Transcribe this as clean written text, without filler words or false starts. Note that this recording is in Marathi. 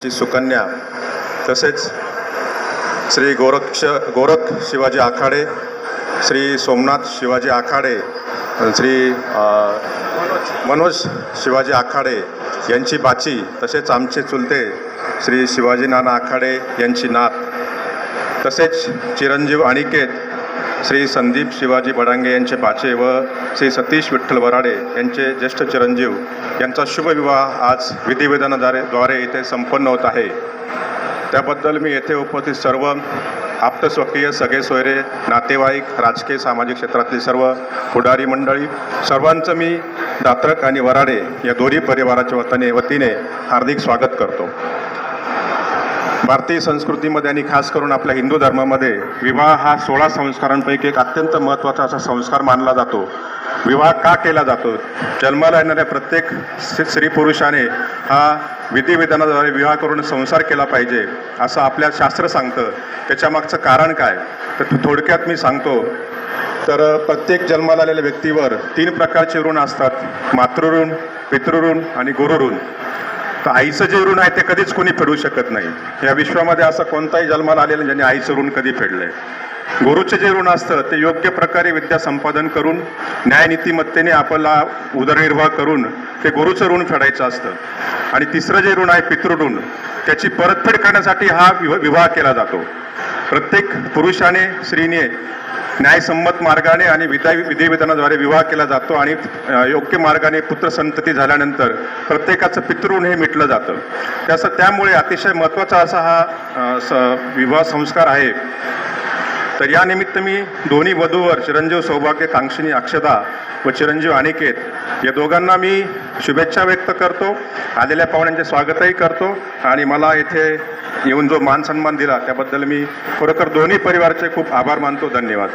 सुकन्या तसेच श्री गोरख शिवाजी आखाडे, श्री सोमनाथ शिवाजी आखाडे, श्री मनोज शिवाजी आखाडे यांची बाची, तसेच आमचे चुलते श्री शिवाजी नाना आखाडे यांची नात, तसेच चिरंजीव अनिकेत श्री संदीप शिवाजी बडांगे यांचे बाचे व श्री सतीश विठ्ठल वराडे यांचे ज्येष्ठ चिरंजीव यांचा शुभविवाह आज विधिविधानाद्वारे इथे संपन्न होत आहे। त्याबद्दल मी येथे उपस्थित सर्व आप्तस्वकीय, सगळे सोयरे, नातेवाईक, राजकीय सामाजिक क्षेत्रातील सर्व पुढारी मंडळी सर्वांचं मी दात्रक आणि वराडे या दोन्ही परिवाराच्या वतीने हार्दिक स्वागत करतो। भारतीय संस्कृतीमध्ये आणि खास करून आपल्या हिंदू धर्मामध्ये विवाह हा 16 संस्कारांपैकी एक अत्यंत महत्त्वाचा असा संस्कार मानला जातो। विवाह का केला जातो? जन्माला येणाऱ्या प्रत्येक स्त्री पुरुषाने हा विधिविधानाद्वारे विवाह करून संसार केला पाहिजे असं आपल्या शास्त्र सांगतं। त्याच्यामागचं कारण काय तर थोडक्यात मी सांगतो। तर प्रत्येक जन्माला आलेल्या व्यक्तीवर 3 प्रकारचे ऋण असतात: मातृऋण, पितृऋण आणि गुरुऋण। तर आईचं जे ऋण आहे ते कधीच कोणी फेडू शकत नाही। या विश्वामध्ये असं कोणताही जन्माला आलेलं ज्यांनी आईचं ऋण कधी फेडलंय। गुरुचे जे ऋण असतं ते योग्य प्रकारे विद्या संपादन करून न्यायनीतिमत्तेने आपला उदरनिर्वाह करून ते गुरुचं ऋण फेडायचं असतं। आणि तिसरं जे ऋण आहे पितृऋण, त्याची परतफेड करण्यासाठी हा विवाह केला जातो। प्रत्येक पुरुषाने, स्त्रीने न्यायसंमत मार्गाने आणि विधिविधानाद्वारे विवाह केला जातो आणि योग्य मार्गाने पुत्रसंतती झाल्यानंतर प्रत्येकाचं पितृऋण हे मिटलं जातं। त्यामुळे अतिशय महत्त्वाचा असा हा विवाह संस्कार आहे। तर या निमित्त मी दोन्ही वधूवर चिरंजीव सौभाग्य कांक्षिणी अक्षदा व चिरंजीव अनिकेत या दोघांना मी शुभेच्छा व्यक्त करतो, आलेल्या पाहुण्यांचे स्वागतही करतो आणि मला इथे येऊन जो मान सन्मान दिला त्याबद्दल मी खरोखर दोन्ही परिवाराचे खूप आभार मानतो। धन्यवाद।